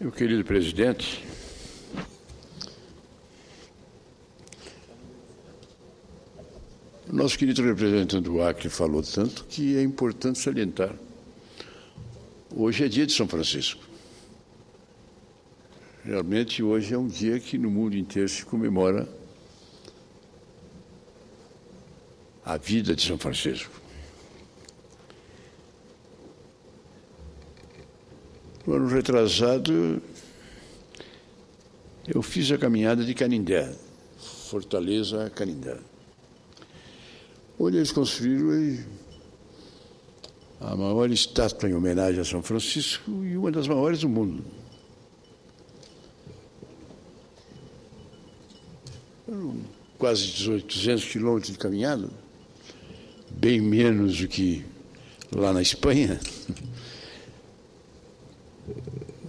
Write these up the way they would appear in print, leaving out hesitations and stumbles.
Meu querido presidente, o nosso querido representante do Acre falou tanto que é importante salientar. Hoje é dia de São Francisco. Realmente, hoje é um dia que no mundo inteiro se comemora a vida de São Francisco. No ano retrasado, eu fiz a caminhada de Canindé, Fortaleza a Canindé. Onde eles construíram a maior estátua em homenagem a São Francisco e uma das maiores do mundo. Foram quase 200 quilômetros de caminhada, bem menos do que lá na Espanha.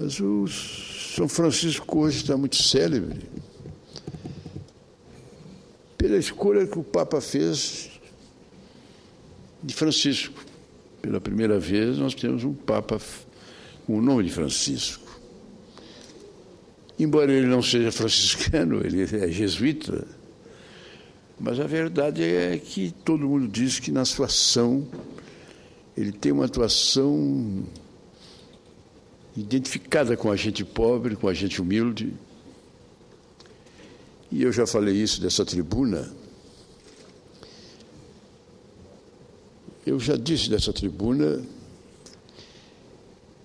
Mas o São Francisco hoje está muito célebre pela escolha que o Papa fez de Francisco. Pela primeira vez nós temos um Papa com o nome de Francisco. Embora ele não seja franciscano, ele é jesuíta, mas a verdade é que todo mundo diz que na sua ação ele tem uma atuação identificada com a gente pobre, com a gente humilde. E eu já falei isso dessa tribuna. Eu já disse dessa tribuna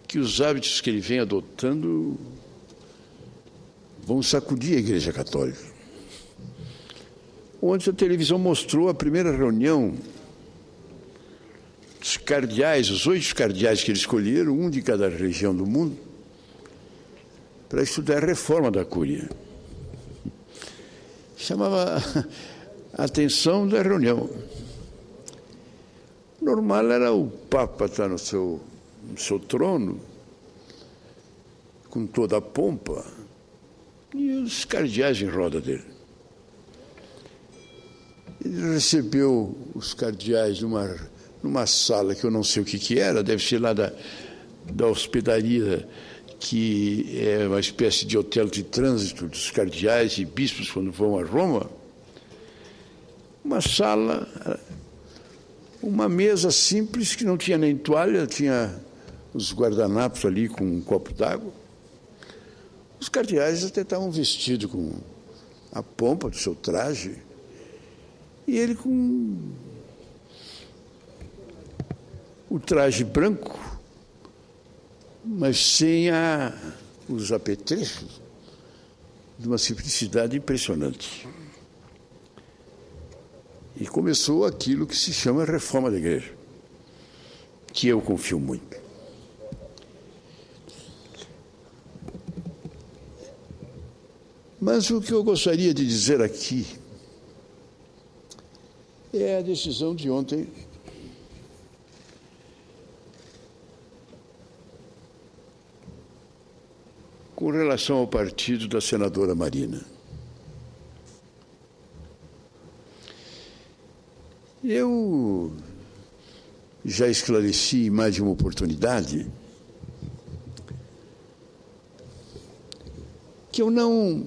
que os hábitos que ele vem adotando vão sacudir a Igreja Católica. Ontem a televisão mostrou a primeira reunião dos cardeais, os 8 cardeais que eles escolheram, um de cada região do mundo, para estudar a reforma da Cúria. Chamava a atenção da reunião. Normal era o Papa estar no seu trono, com toda a pompa, e os cardeais em roda dele. Ele recebeu os cardeais numa sala que eu não sei o que era, deve ser lá da hospedaria, que é uma espécie de hotel de trânsito dos cardeais e bispos quando vão a Roma. Uma sala, uma mesa simples que não tinha nem toalha, tinha os guardanapos ali com um copo d'água. Os cardeais até estavam vestidos com a pompa do seu traje, e ele com o traje branco, mas sem os apetrechos, de uma simplicidade impressionante. E começou aquilo que se chama a reforma da Igreja, que eu confio muito. Mas o que eu gostaria de dizer aqui é a decisão de ontem com relação ao partido da senadora Marina. Eu já esclareci em mais de uma oportunidade que eu não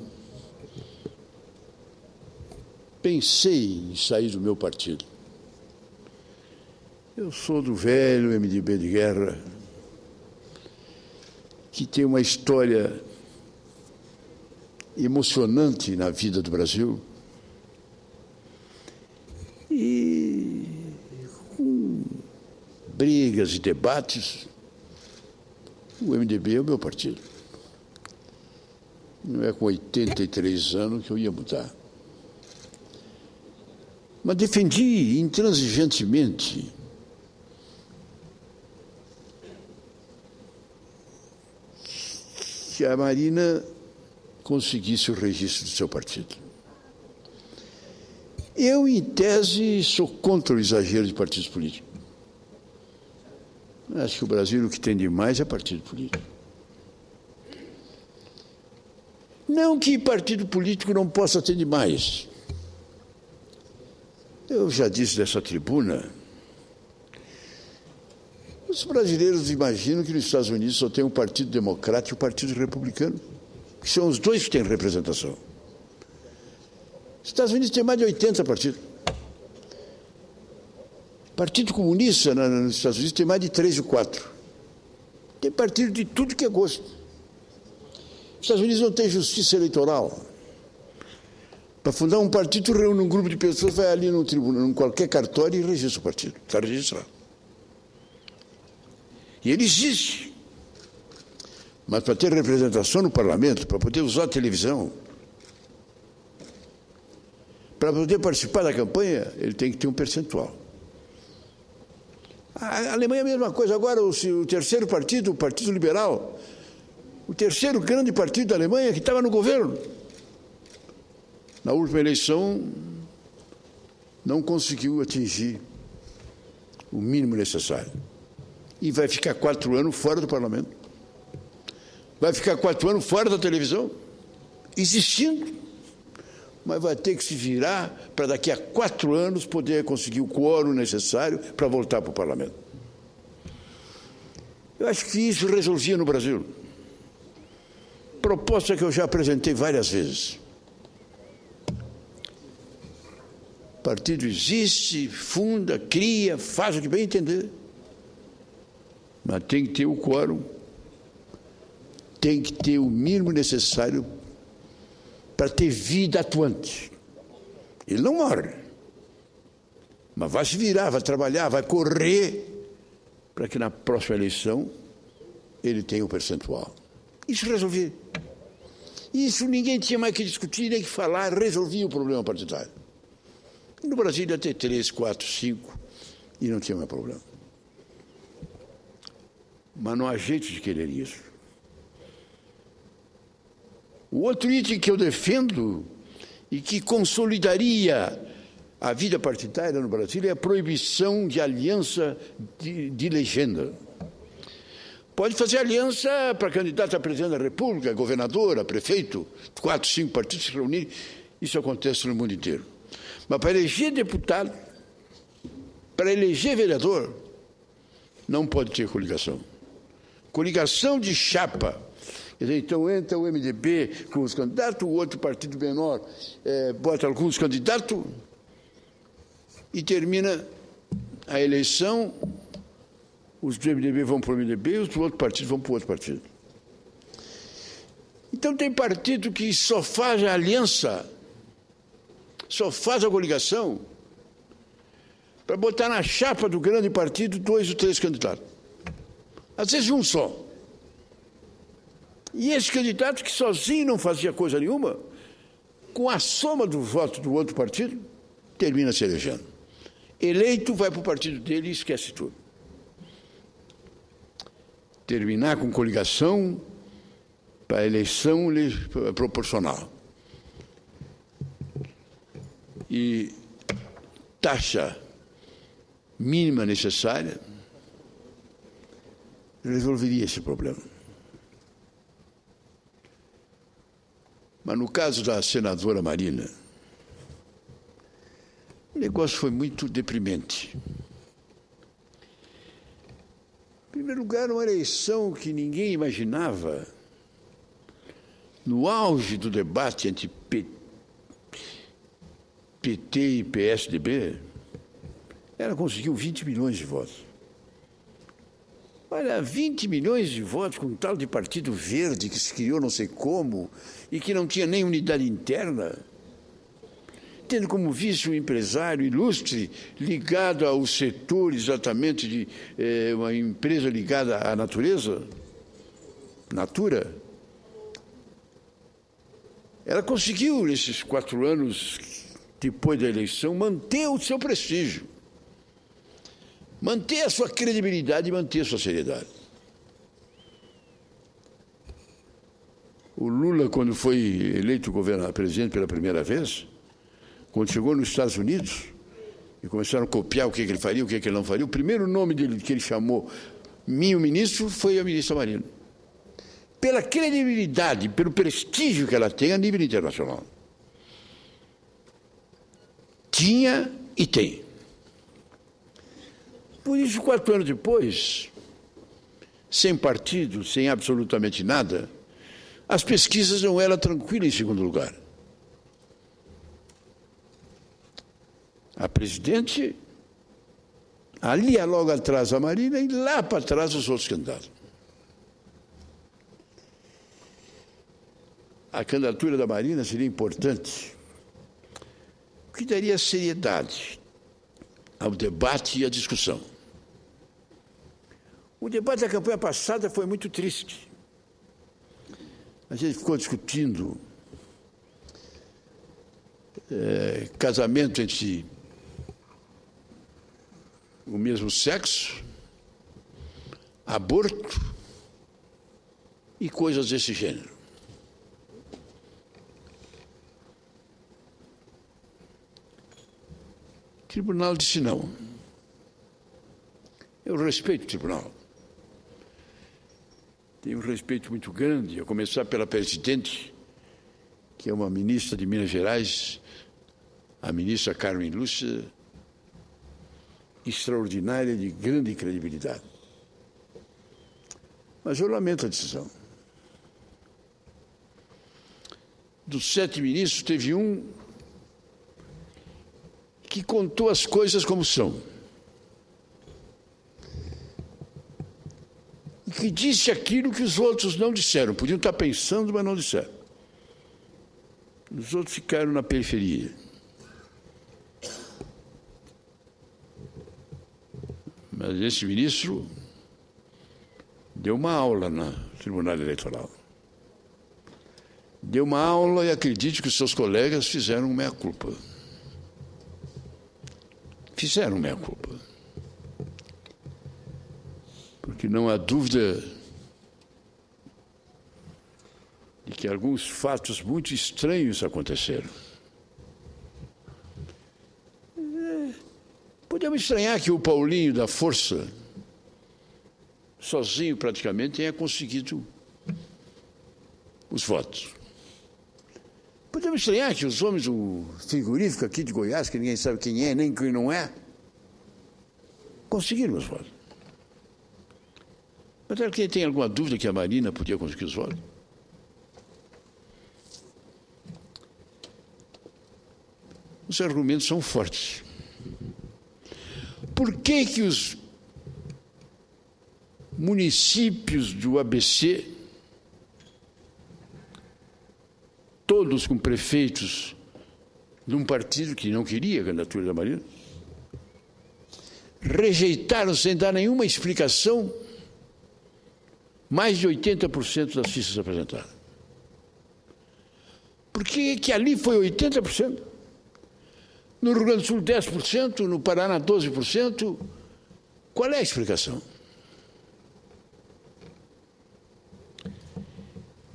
pensei em sair do meu partido. Eu sou do velho MDB de guerra, que tem uma história emocionante na vida do Brasil, e com brigas e debates, o MDB é o meu partido. Não é com 83 anos que eu ia mudar. Mas defendi intransigentemente que a Marina conseguisse o registro do seu partido. Eu, em tese, sou contra o exagero de partidos políticos. Acho que o Brasil o que tem de mais é partido político. Não que partido político não possa ter de mais. Eu já disse dessa tribuna Os brasileiros imaginam que nos Estados Unidos só tem um partido democrata e um partido republicano, que são os dois que têm representação. Os Estados Unidos tem mais de 80 partidos. Partido comunista nos Estados Unidos tem mais de 3 ou 4. Tem partido de tudo que é gosto. Os Estados Unidos não tem justiça eleitoral. Para fundar um partido, tu reúne um grupo de pessoas, vai ali no tribunal, em qualquer cartório e registra o partido. Está registrado. E ele existe. Mas para ter representação no parlamento, para poder usar a televisão, para poder participar da campanha, ele tem que ter um percentual. A Alemanha é a mesma coisa. Agora, o terceiro partido, o Partido Liberal, o terceiro grande partido da Alemanha que estava no governo, na última eleição, não conseguiu atingir o mínimo necessário. E vai ficar 4 anos fora do parlamento. Vai ficar 4 anos fora da televisão, existindo, mas vai ter que se virar para daqui a 4 anos poder conseguir o quórum necessário para voltar para o parlamento. Eu acho que isso resolvia no Brasil. Proposta que eu já apresentei várias vezes. O partido existe, funda, cria, faz o que bem entender. Mas tem que ter o quórum, tem que ter o mínimo necessário para ter vida atuante. Ele não morre, mas vai se virar, vai trabalhar, vai correr para que na próxima eleição ele tenha o percentual. Isso resolvia. Isso ninguém tinha mais que discutir, nem que falar, resolvia o problema partidário. No Brasil ia ter 3, 4, 5 e não tinha mais problema. Mas não há jeito de querer isso. O outro item que eu defendo e que consolidaria a vida partidária no Brasil é a proibição de aliança de legenda. Pode fazer aliança para candidato a presidente da República, governador, a prefeito, 4, 5 partidos se reunirem, isso acontece no mundo inteiro. Mas para eleger deputado, para eleger vereador, não pode ter coligação. Coligação de chapa. Quer dizer, então entra o MDB com os candidatos, o outro partido menor bota alguns candidatos e termina a eleição, os do MDB vão para o MDB e os do outro partido vão para o outro partido. Então tem partido que só faz a aliança, só faz a coligação para botar na chapa do grande partido 2 ou 3 candidatos. Às vezes um só. E esse candidato que sozinho não fazia coisa nenhuma, com a soma do voto do outro partido, termina se elegendo. Eleito, vai para o partido dele e esquece tudo. Terminar com coligação para a eleição proporcional. E taxa mínima necessária resolveria esse problema. Mas no caso da senadora Marina, o negócio foi muito deprimente. Em primeiro lugar, uma eleição que ninguém imaginava, no auge do debate entre PT e PSDB, ela conseguiu 20 milhões de votos. Olha, 20 milhões de votos com um tal de Partido Verde que se criou não sei como e que não tinha nem unidade interna, tendo como vice um empresário ilustre ligado ao setor exatamente de uma empresa ligada à natureza, Natura. Ela conseguiu, nesses 4 anos depois da eleição, manter o seu prestígio, manter a sua credibilidade e manter a sua seriedade. O Lula, quando foi eleito presidente pela primeira vez, quando chegou nos Estados Unidos e começaram a copiar o que ele faria, o que ele não faria, o primeiro nome dele que ele chamou meu ministro foi a ministra Marina. Pela credibilidade, pelo prestígio que ela tem a nível internacional. Tinha e tem. Por isso, 4 anos depois, sem partido, sem absolutamente nada, as pesquisas não eram tranquilas em segundo lugar. A presidente, ali logo atrás a Marina e lá para trás os outros candidatos. A candidatura da Marina seria importante, porque daria seriedade ao debate e à discussão. O debate da campanha passada foi muito triste. A gente ficou discutindo casamento entre o mesmo sexo, aborto e coisas desse gênero. O tribunal disse não. Eu respeito o tribunal. Tenho um respeito muito grande, a começar pela presidente, que é uma ministra de Minas Gerais, a ministra Carmen Lúcia, extraordinária, de grande credibilidade. Mas eu lamento a decisão. Dos 7 ministros, teve um que contou as coisas como são. E que disse aquilo que os outros não disseram. Podiam estar pensando, mas não disseram. Os outros ficaram na periferia. Mas esse ministro deu uma aula no Tribunal Eleitoral. Deu uma aula e acredite que os seus colegas fizeram meia-culpa. Fizeram meia-culpa. Porque não há dúvida de que alguns fatos muito estranhos aconteceram. Podemos estranhar que o Paulinho da Força, sozinho praticamente, tenha conseguido os votos. Podemos estranhar que os homens do frigorífico aqui de Goiás, que ninguém sabe quem é, nem quem não é, conseguiram os votos. Mas quem tem alguma dúvida que a Marina podia conseguir os votos? Os argumentos são fortes. Por que os municípios do ABC, todos com prefeitos de um partido que não queria a candidatura da Marina, rejeitaram sem dar nenhuma explicação mais de 80% das listas apresentadas? Por que ali foi 80%? No Rio Grande do Sul, 10%, no Paraná, 12%. Qual é a explicação?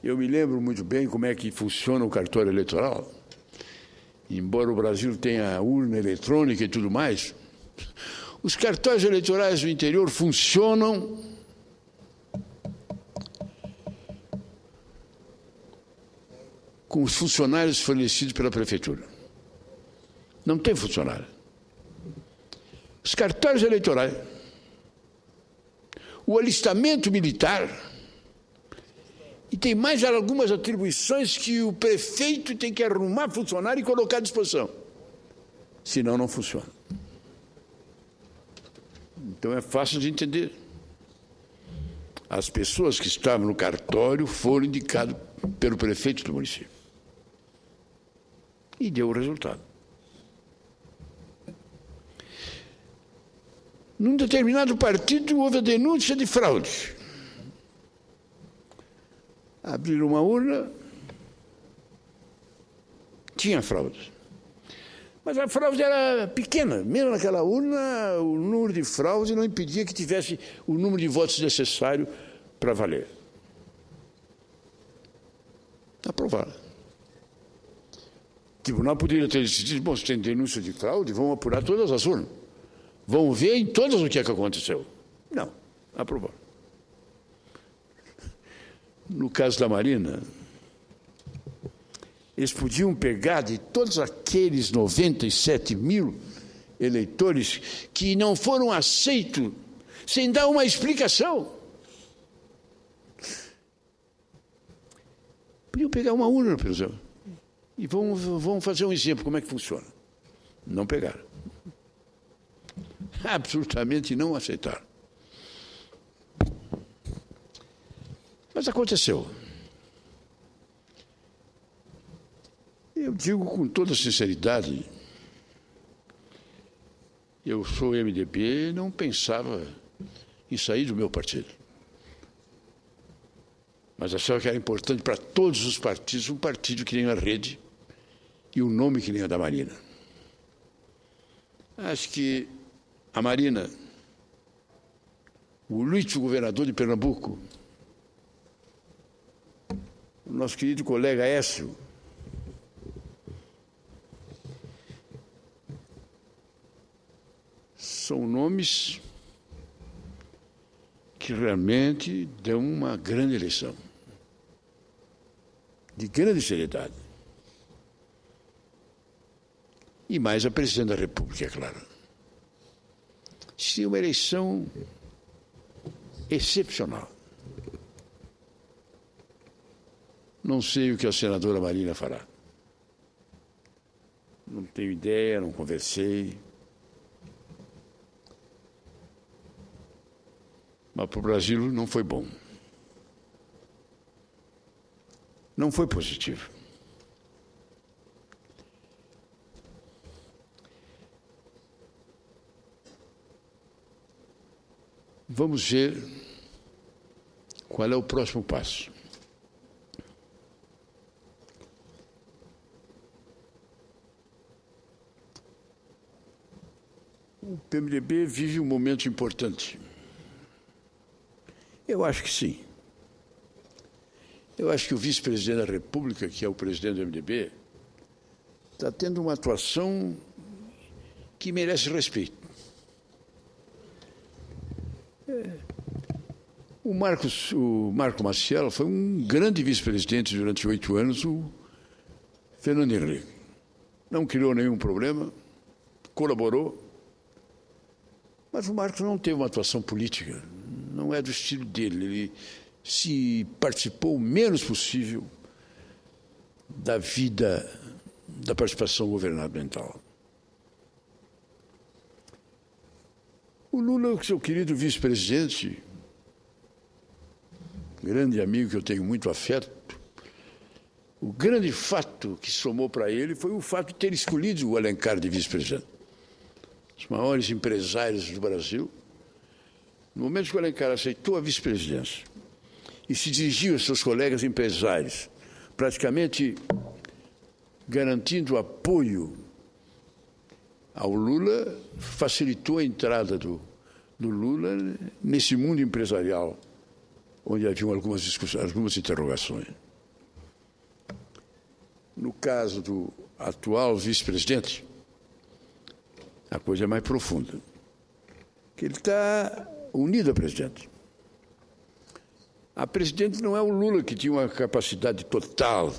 Eu me lembro muito bem como é que funciona o cartório eleitoral. Embora o Brasil tenha urna eletrônica e tudo mais, os cartórios eleitorais do interior funcionam com os funcionários fornecidos pela prefeitura. Não tem funcionário. Os cartórios eleitorais, o alistamento militar, e tem mais algumas atribuições que o prefeito tem que arrumar funcionário e colocar à disposição. Senão não funciona. Então é fácil de entender. As pessoas que estavam no cartório foram indicadas pelo prefeito do município. E deu o resultado. Num determinado partido houve a denúncia de fraude. Abriram uma urna, tinha fraude. Mas a fraude era pequena. Mesmo naquela urna, o número de fraude não impedia que tivesse o número de votos necessário para valer. Aprovado. O tribunal poderia ter decidido, bom, se tem denúncia de fraude, vamos apurar todas as urnas. Vão ver em todas o que é que aconteceu. Não, aprovou. No caso da Marina, eles podiam pegar de todos aqueles 97 mil eleitores que não foram aceitos, sem dar uma explicação. Podiam pegar uma urna, por exemplo, e vão fazer um exemplo, como é que funciona. Não pegaram. Absolutamente não aceitaram. Mas aconteceu. Eu digo com toda sinceridade, eu sou MDB e não pensava em sair do meu partido. Mas achava que era importante para todos os partidos um partido que nem a Rede e um nome que nem a da Marina. Acho que a Marina, o Luiz, governador de Pernambuco, o nosso querido colega Écio, são nomes que realmente dão uma grande eleição, de grande seriedade. E mais a presidente da República, é claro. Seria uma eleição excepcional. Não sei o que a senadora Marina fará. Não tenho ideia, não conversei. Mas para o Brasil não foi bom. Não foi positivo. Vamos ver qual é o próximo passo. O PMDB vive um momento importante. Eu acho que sim. Eu acho que o vice-presidente da República, que é o presidente do MDB, está tendo uma atuação que merece respeito. O Marco Maciel foi um grande vice-presidente durante 8 anos, o Fernando Henrique. Não criou nenhum problema, colaborou, mas o Marcos não teve uma atuação política, não é do estilo dele. Ele se participou o menos possível da vida, da participação governamental. O Lula, seu querido vice-presidente, grande amigo que eu tenho muito afeto, o grande fato que somou para ele foi o fato de ter escolhido o Alencar de vice-presidente. Os maiores empresários do Brasil, no momento que o Alencar aceitou a vice-presidência e se dirigiu aos seus colegas empresários, praticamente garantindo apoio ao Lula, facilitou a entrada do Lula nesse mundo empresarial, onde haviam algumas discussões, algumas interrogações. No caso do atual vice-presidente, a coisa é mais profunda, que ele está unido à presidente. A presidente não é o Lula, que tinha uma capacidade total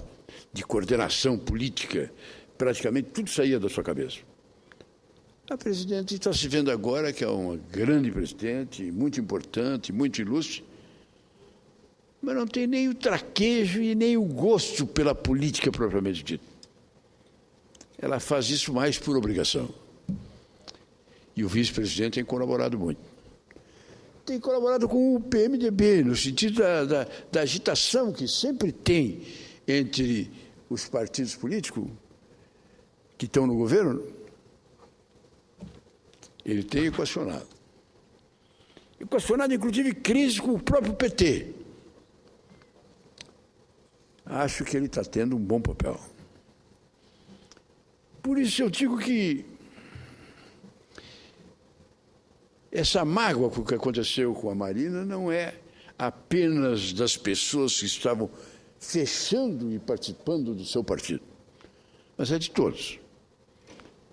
de coordenação política, praticamente tudo saía da sua cabeça. A presidente está se vendo agora que é uma grande presidente, muito importante, muito ilustre, mas não tem nem o traquejo e nem o gosto pela política propriamente dita. Ela faz isso mais por obrigação. E o vice-presidente tem colaborado muito. Tem colaborado com o PMDB, no sentido da agitação que sempre tem entre os partidos políticos que estão no governo. Ele tem equacionado. Equacionado, inclusive, crise com o próprio PT. Acho que ele está tendo um bom papel. Por isso eu digo que essa mágoa com o que aconteceu com a Marina não é apenas das pessoas que estavam fechando e participando do seu partido, mas é de todos.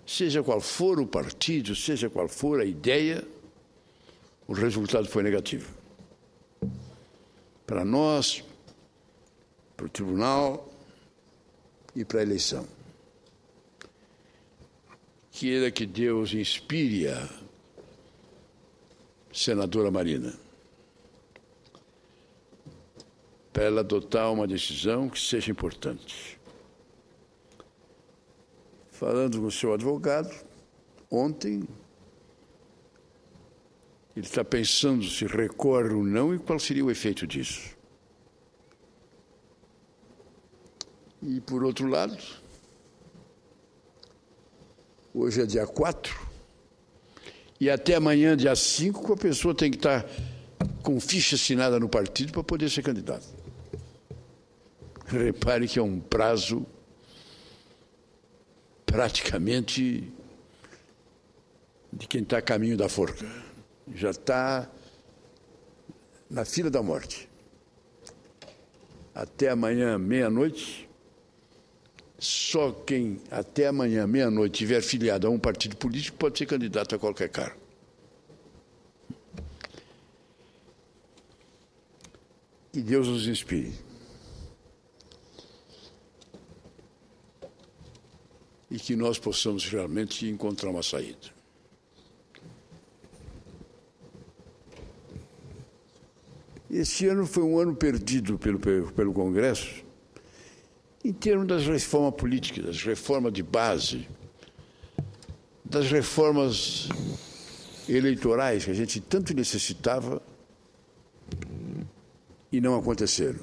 Seja qual for o partido, seja qual for a ideia, o resultado foi negativo. Para nós, para o tribunal e para a eleição. Queira que Deus inspire a senadora Marina para ela adotar uma decisão que seja importante. Falando com o seu advogado, ontem, ele está pensando se recorre ou não e qual seria o efeito disso. E, por outro lado, hoje é dia 4, e até amanhã, dia 5, a pessoa tem que estar com ficha assinada no partido para poder ser candidato. Repare que é um prazo praticamente de quem está a caminho da forca. Já está na fila da morte. Até amanhã, meia-noite, só quem até amanhã, meia-noite, tiver filiado a um partido político pode ser candidato a qualquer cargo. Que Deus nos inspire. E que nós possamos realmente encontrar uma saída. Este ano foi um ano perdido pelo Congresso em termos das reformas políticas, das reformas de base, das reformas eleitorais que a gente tanto necessitava e não aconteceram.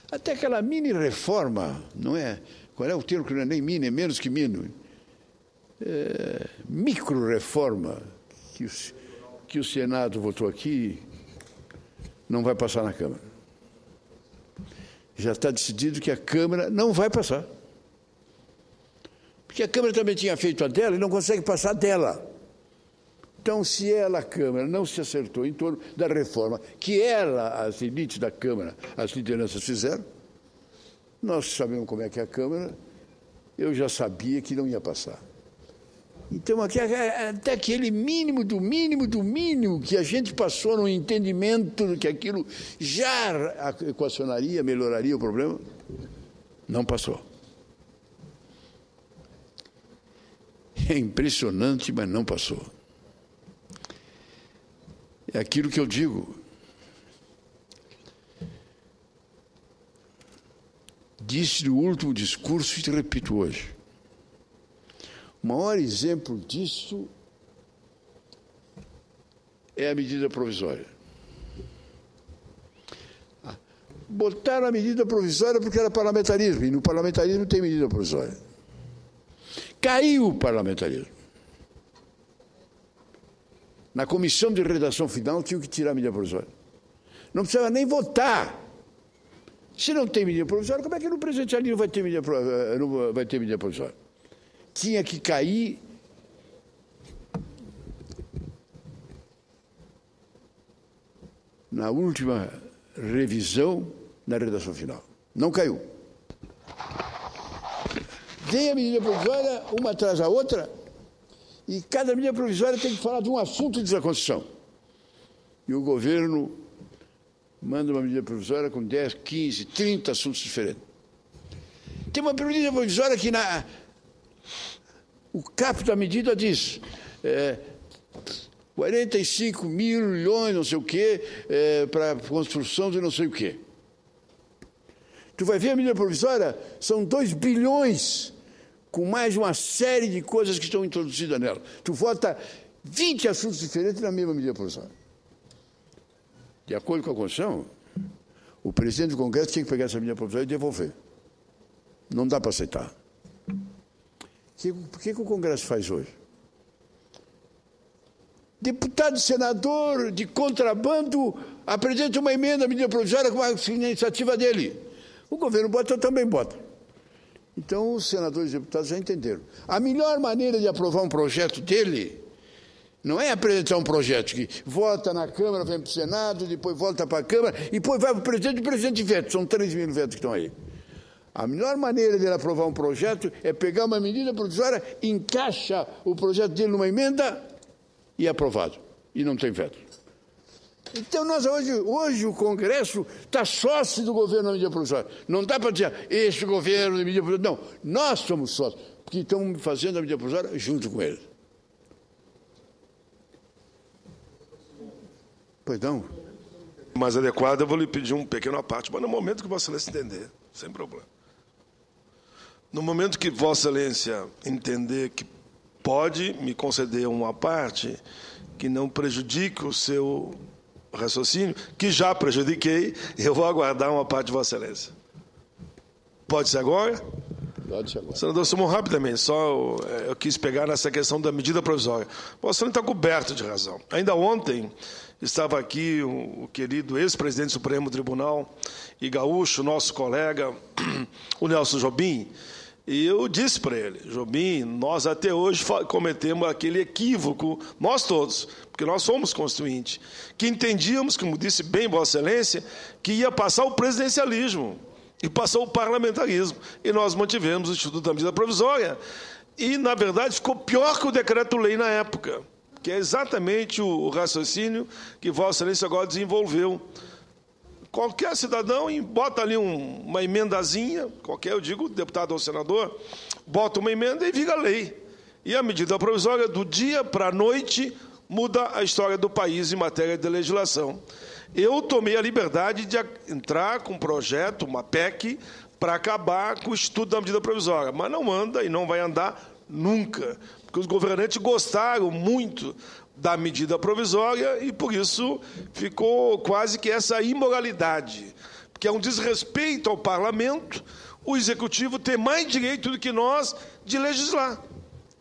Até aquela mini-reforma, não é? Qual é o termo que não é nem mini, é menos que mini? Micro-reforma que o Senado votou aqui, não vai passar na Câmara. Já está decidido que a Câmara não vai passar. Porque a Câmara também tinha feito a dela e não consegue passar dela. Então, se a Câmara não se acertou em torno da reforma que as elites da Câmara, as lideranças fizeram, nós sabemos como é que é a Câmara, eu já sabia que não ia passar. Então, até aquele mínimo do mínimo do mínimo que a gente passou no entendimento de que aquilo já equacionaria, melhoraria o problema, não passou. É impressionante, mas não passou. É aquilo que eu digo. Disse no último discurso e te repito hoje. O maior exemplo disso é a medida provisória. Botaram a medida provisória porque era parlamentarismo, e no parlamentarismo tem medida provisória. Caiu o parlamentarismo. Na comissão de redação final tinha que tirar a medida provisória. Não precisava nem votar. Se não tem medida provisória, como é que no presidencialismo vai ter medida provisória? Tinha que cair na última revisão na redação final. Não caiu. Vem a medida provisória, uma atrás da outra, e cada medida provisória tem que falar de um assunto da Constituição. E o governo manda uma medida provisória com 10, 15, 30 assuntos diferentes. Tem uma medida provisória que o caput da medida diz 45 mil milhões, não sei o quê, para construção de não sei o quê. Tu vai ver a medida provisória, são 2 bilhões, com mais uma série de coisas que estão introduzidas nela. Tu vota 20 assuntos diferentes na mesma medida provisória. De acordo com a Constituição, o presidente do Congresso tinha que pegar essa medida provisória e devolver. Não dá para aceitar. O que o Congresso faz hoje? Deputado e senador de contrabando apresenta uma emenda à medida provisória com a iniciativa dele. O governo bota, eu também boto. Então, os senadores e deputados já entenderam. A melhor maneira de aprovar um projeto dele não é apresentar um projeto que vota na Câmara, vem para o Senado, depois volta para a Câmara, e depois vai para o presidente veto. São 3 mil vetos que estão aí. A melhor maneira de ele aprovar um projeto é pegar uma medida provisória, encaixa o projeto dele numa emenda e é aprovado. E não tem veto. Então, hoje o Congresso está sócio do governo na medida provisória. Não dá para dizer, este governo de medida provisória. Não, nós somos sócios, porque estamos fazendo a medida provisória junto com ele. Pois não. mais adequado, eu vou lhe pedir um pequeno à parte, mas no momento que Vossa Excelência entender, sem problema. No momento que Vossa Excelência entender que pode me conceder uma parte que não prejudique o seu raciocínio, que já prejudiquei, eu vou aguardar uma parte de Vossa Excelência. Pode ser agora? Pode ser agora. Senador Simão, rapidamente, só eu quis pegar nessa questão da medida provisória. Vossa Excelência está coberto de razão. Ainda ontem estava aqui o querido ex-presidente do Supremo Tribunal e gaúcho, nosso colega, o Nelson Jobim, e eu disse para ele, Jobim, nós até hoje cometemos aquele equívoco, nós todos, porque nós somos constituintes, que entendíamos, como disse bem Vossa Excelência, que ia passar o presidencialismo e passou o parlamentarismo. E nós mantivemos o Instituto da Medida Provisória. E, na verdade, ficou pior que o decreto-lei na época, que é exatamente o raciocínio que Vossa Excelência agora desenvolveu. Qualquer cidadão bota ali uma emendazinha, qualquer, eu digo, deputado ou senador, bota uma emenda e vira lei. E a medida provisória, do dia para a noite, muda a história do país em matéria de legislação. Eu tomei a liberdade de entrar com um projeto, uma PEC, para acabar com o estudo da medida provisória, mas não anda e não vai andar nunca, porque os governantes gostaram muito da medida provisória e, por isso, ficou quase que essa imoralidade, porque é um desrespeito ao parlamento, o executivo ter mais direito do que nós de legislar.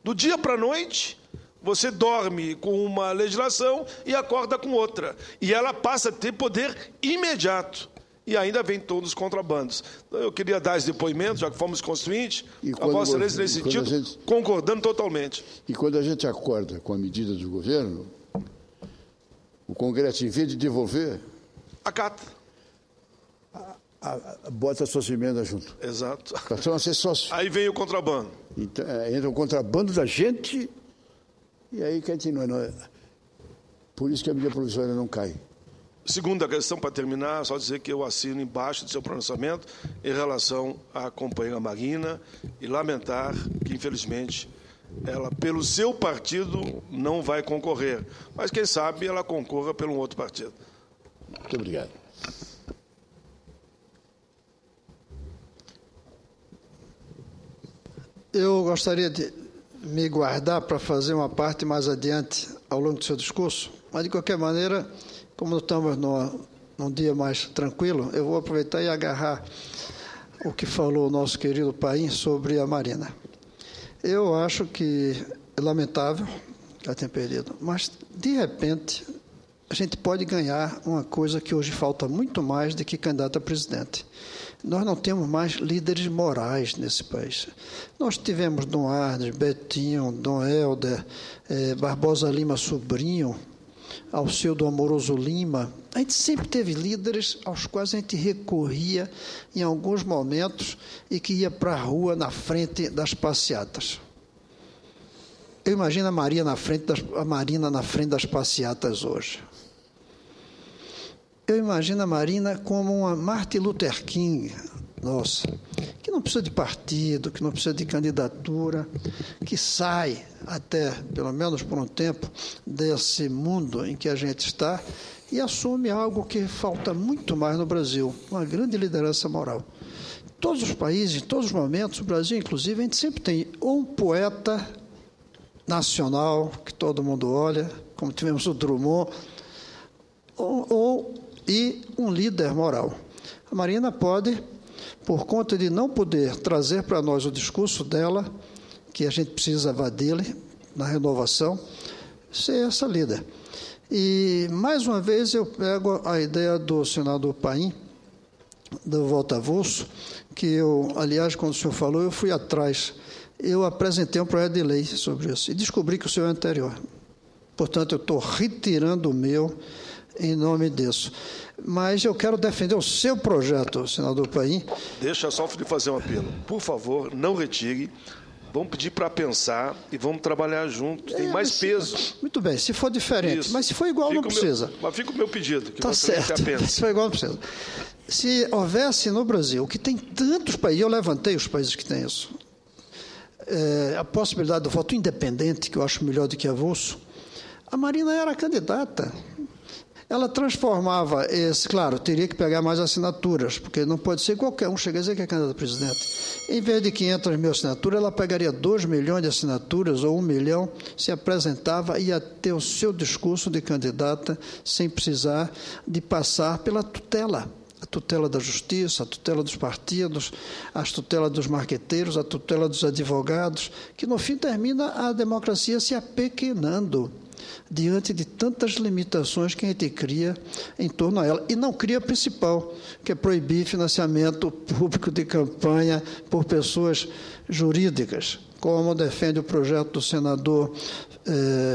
Do dia para a noite, você dorme com uma legislação e acorda com outra, e ela passa a ter poder imediato. E ainda vem todos os contrabandos. Então, eu queria dar esse depoimento, já que fomos constituintes, a Vossa Excelência, nesse sentido, concordando totalmente. E quando a gente acorda com a medida do governo, o Congresso, em vez de devolver, acata. Bota suas emendas junto. Exato. Passam a ser sócio. Aí vem o contrabando. Então, entra o contrabando da gente, e aí continua. Por isso que a medida provisória não cai. Segunda questão, para terminar, só dizer que eu assino embaixo do seu pronunciamento em relação à companheira Marina e lamentar que, infelizmente, ela, pelo seu partido, não vai concorrer. Mas, quem sabe, ela concorra pelo outro partido. Muito obrigado. Eu gostaria de me guardar para fazer uma parte mais adiante ao longo do seu discurso, mas, de qualquer maneira, como estamos num dia mais tranquilo, eu vou aproveitar e agarrar o que falou o nosso querido Paim sobre a Marina. Eu acho que é lamentável que ela tenha perdido, mas, de repente, a gente pode ganhar uma coisa que hoje falta muito mais do que candidato a presidente. Nós não temos mais líderes morais nesse país. Nós tivemos Dom Arnes, Betinho, Dom Helder, Barbosa Lima Sobrinho, Alceu Amoroso Lima. A gente sempre teve líderes aos quais a gente recorria em alguns momentos e que ia para a rua na frente das passeatas. Eu imagino a Marina na frente das passeatas hoje. Eu imagino a Marina como uma Martin Luther King, nossa, que não precisa de partido, que não precisa de candidatura, que sai até, pelo menos por um tempo, desse mundo em que a gente está e assume algo que falta muito mais no Brasil, uma grande liderança moral. Em todos os países, em todos os momentos, o Brasil, inclusive, a gente sempre tem ou um poeta nacional, que todo mundo olha, como tivemos o Drummond, e um líder moral. A Marina pode, por conta de não poder trazer para nós o discurso dela, que a gente precisava dele na renovação, ser essa líder. E, mais uma vez, eu pego a ideia do senador Paim, do voto avulso, que eu, aliás, quando o senhor falou, eu fui atrás. Eu apresentei um projeto de lei sobre isso e descobri que o senhor é anterior. Portanto, eu estou retirando o meu em nome disso. Mas eu quero defender o seu projeto, senador Paim. Deixa só eu fazer um apelo. Por favor, não retire. Vamos pedir para pensar e vamos trabalhar junto. Tem mais peso. Muito bem, se for diferente. Isso. Mas se for igual, não precisa. Mas fica o meu pedido. Está certo. Se for igual, não precisa. Se houvesse no Brasil, que tem tantos países, eu levantei os países que têm isso, a possibilidade do voto independente, que eu acho melhor do que avulso, a Marina era candidata. Ela transformava esse, claro, teria que pegar mais assinaturas, porque não pode ser qualquer um chegar a dizer que é candidato a presidente. Em vez de 500 mil assinaturas, ela pegaria 2 milhões de assinaturas ou 1 milhão, se apresentava e ia ter o seu discurso de candidata sem precisar de passar pela tutela. A tutela da justiça, a tutela dos partidos, a tutela dos marqueteiros, a tutela dos advogados, que no fim termina a democracia se apequenando diante de tantas limitações que a gente cria em torno a ela. E não cria a principal, que é proibir financiamento público de campanha por pessoas jurídicas, como defende o projeto do senador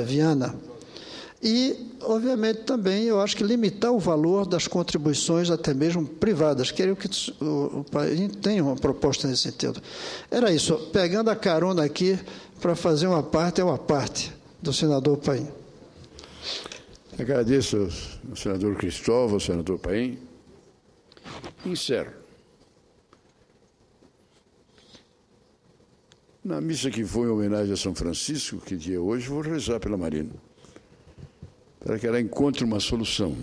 Viana. E, obviamente, também eu acho que limitar o valor das contribuições, até mesmo privadas. Queria que o país tenha uma proposta nesse sentido. Era isso, pegando a carona aqui para fazer uma parte do senador Paim. Agradeço ao senador Cristóvão, ao senador Paim. Encerro. Na missa que foi em homenagem a São Francisco, que dia é hoje, vou rezar pela Marina, para que ela encontre uma solução.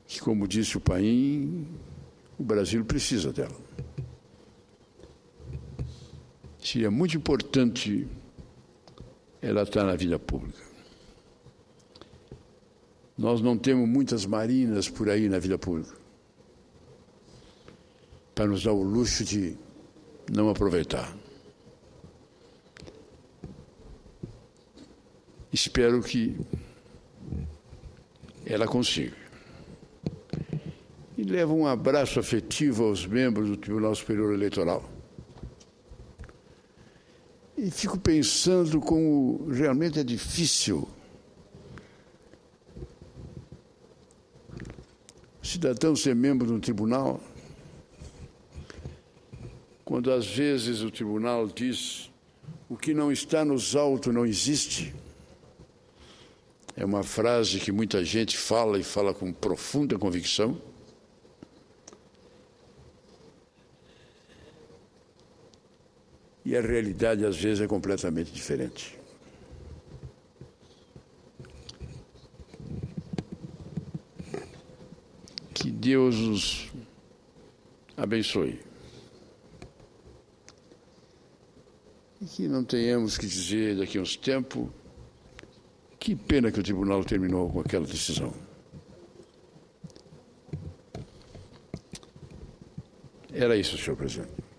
Que, como disse o Paim, o Brasil precisa dela. Seria muito importante ela estar na vida pública. Nós não temos muitas marinas por aí na vida pública para nos dar o luxo de não aproveitar. Espero que ela consiga. E levo um abraço afetivo aos membros do Tribunal Superior Eleitoral. E fico pensando como realmente é difícil o cidadão ser membro de um tribunal, quando às vezes o tribunal diz o que não está nos autos não existe. É uma frase que muita gente fala e fala com profunda convicção. E a realidade, às vezes, é completamente diferente. Que Deus os abençoe. E que não tenhamos que dizer daqui a uns tempos que pena que o tribunal terminou com aquela decisão. Era isso, senhor presidente.